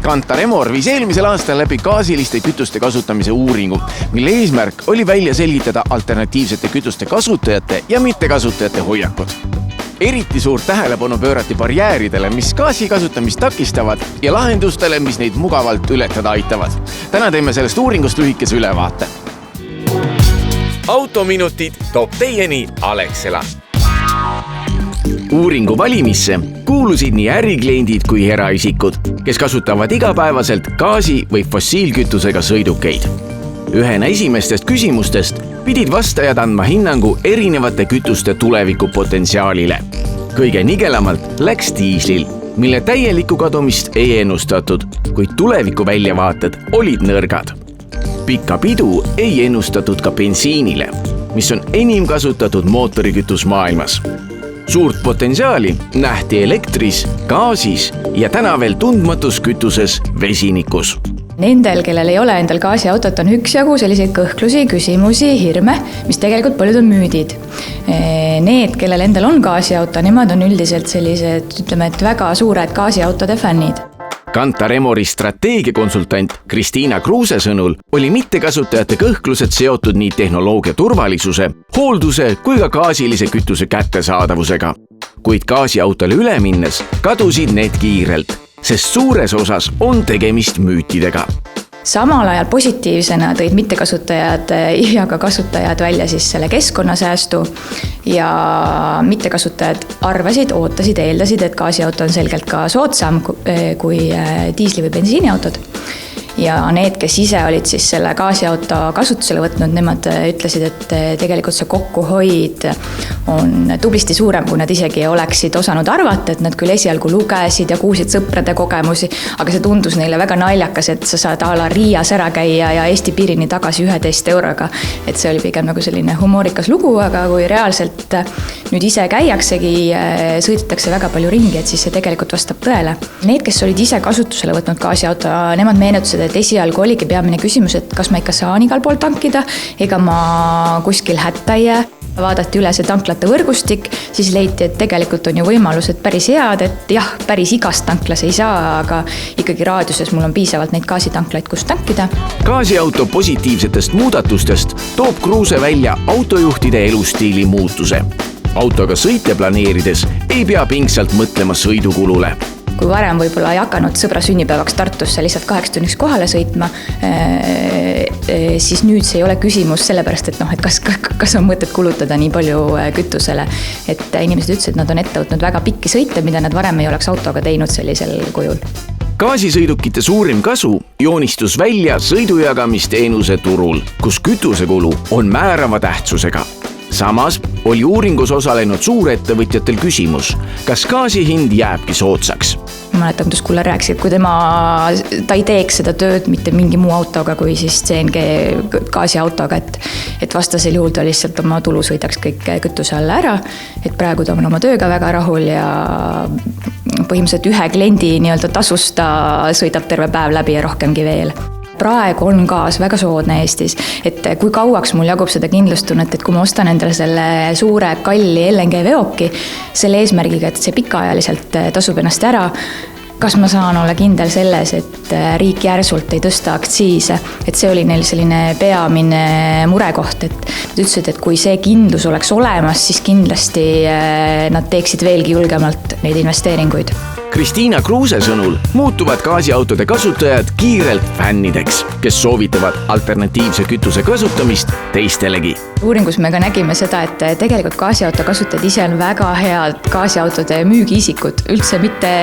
Kantar Emor viis eelmisel aastal läbi gaasiliste kütuste kasutamise uuringu, mille eesmärk oli välja selgitada alternatiivsete kütuste kasutajate ja mittekasutajate hoiakud. Eriti suurt tähelepanu pöörati barjääridele, mis gaasi kasutamist takistavad ja lahendustele, mis neid mugavalt ületada aitavad. Täna teeme sellest uuringust lühikese ülevaate. Autominutid toob teieni Alexela. Uuringu valimisse kuulusid nii ärikliendid kui eraisikud, kes kasutavad igapäevaselt gaasi- või fossiilkütusega sõidukeid. Ühena esimestest küsimustest pidid vastajad andma hinnangu erinevate kütuste tulevikupotentsiaalile. Kõige nigelamalt läks diislil, mille täielikku kadumist ei ennustatud, kuid tuleviku väljavaated olid nõrgad. Pikka pidu ei ennustatud ka bensiinile, mis on enim kasutatud mootorikütus maailmas. Suurt potentsiaali nähti elektris, gaasis ja täna veel tundmatus kütuses vesinikus. Nendel, kellel ei ole endal gaasiautot, on üksjagu selliseid kõhklusi, küsimusi, hirme, mis tegelikult paljud on müüdid. Need, kellel endal on gaasiauto, nemad on üldiselt sellised, ütleme, et väga suured gaasiautode fännid. Kantar Emori strateegiakonsultant Kristiina Kruuse sõnul oli mittekasutajate kõhklused seotud nii tehnoloogia turvalisuse, hoolduse kui ka gaasilise kütuse kättesaadavusega. Kuid gaasiautole üle minnes kadusid need kiirelt, sest suures osas on tegemist müütidega. Samal ajal positiivsena tõid mittekasutajad ja ka kasutajad välja siis selle keskkonnasäästu ja mittekasutajad arvasid, ootasid, eeldasid, et gaasiauto on selgelt ka soodsam kui diisli- või bensiiniautod. Ja need, kes ise olid siis selle gaasiauto kasutusele võtnud, nemad ütlesid, et tegelikult see kokkuhoid on tublisti suurem, kui nad isegi oleksid osanud arvata, et nad küll esialgu lugesid ja kuulsid sõprade kogemusi, aga see tundus neile väga naljakas, et sa saad a la Riias ära käia ja Eesti piirini tagasi 11 euroga. Et see oli pigem nagu selline humoorikas lugu, aga kui reaalselt nüüd ise käiaksegi, sõidetakse väga palju ringi, et siis see tegelikult vastab tõele. Need, kes olid ise kasutusele võtnud gaasiauto, nemad meenutasid, et esialgu oligi peamine küsimus, et kas ma ikka saan igal pool tankida, ega ma kuskil hätta ei jää. Vaadati üle see tanklate võrgustik, siis leiti, et tegelikult on ju võimalused päris head, et jah, päris igast tanklas ei saa, aga ikkagi raadiuses mul on piisavalt neid gaasitanklaid, kus tankida. Gaasiauto positiivsetest muudatustest toob Kruuse välja autojuhtide elustiili muutuse. Autoga sõite planeerides ei pea pingsalt mõtlema sõidukulule. Kui varem võib-olla ei hakanud sõbra sünnipäevaks Tartusse lihtsalt 8 tunniks kohale sõitma, siis nüüd see ei ole küsimus sellepärast, et kas on mõtet kulutada nii palju kütusele. Et inimesed ütlesid, et nad on ette võtnud väga pikki sõite, mida nad varem ei oleks autoga teinud sellisel kujul. Gaasisõidukite suurim kasu joonistus välja sõidujagamisteenuse turul, kus kütusekulu on määrava tähtsusega. Samas oli uuringus osalenud suurettevõtjatel küsimus, kas gaasi hind jääbki soodsaks. Ma mäletan, kuidas Kulle rääkis, et kui ta ei teeks seda tööd mitte mingi muu autoga kui siis CNG gaasiautoga, et vastasel juhul ta lihtsalt oma tulu sõidaks kõik kütuse alla ära, et praegu ta on oma tööga väga rahul ja põhimõtteliselt ühe kliendi tasusta sõidab terve päev läbi ja rohkemgi veel. Praegu on gaas väga soodne Eestis, et kui kauaks mul jagub seda kindlustunnet, et kui ma ostan endale selle suure kalli LNG veoki selle eesmärgiga, et see pikaajaliselt tasub ennast ära, kas ma saan olla kindel selles, et riik järsult ei tõsta aktsiise, et see oli neil selline peamine murekoht, et nad ütlesid, et kui see kindlus oleks olemas, siis kindlasti nad teeksid veelgi julgemalt neid investeeringuid. Kristiina Kruuse sõnul muutuvad gaasiautode kasutajad kiirelt fännideks, kes soovitavad alternatiivse kütuse kasutamist teistelegi. Uuringus me ka nägime seda, et tegelikult gaasiauto kasutajad ise on väga head gaasiautode müügiisikud, üldse mitte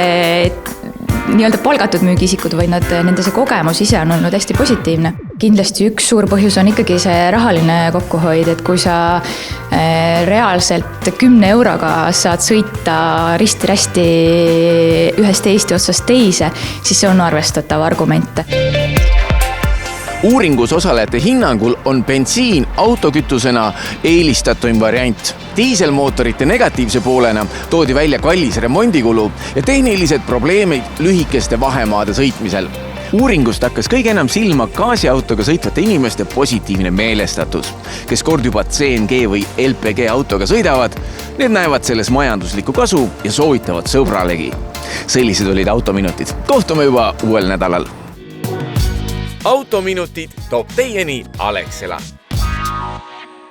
palgatud müügiisikud, vaid nende see kogemus ise on olnud hästi positiivne. Kindlasti üks suur põhjus on ikkagi see rahaline kokkuhoid, et kui sa reaalselt 10 euroga saad sõita risti-rästi ühest Eesti otsast teise, siis see on arvestatav argument. Uuringus osalejate hinnangul on bensiin autokütusena eelistatuim variant. Diiselmootorite negatiivse poolena toodi välja kallis remondikulu ja tehnilised probleemid lühikeste vahemaade sõitmisel. uuringust hakkas kõige enam silma gaasiautoga sõitvate inimeste positiivne meelestatus. Kes kord juba CNG või LPG autoga sõidavad, need näevad selles majanduslikku kasu ja soovitavad sõbralegi. Sellised olid Autominutid. Kohtume juba uuel nädalal. autominutid toob teieni Alexela.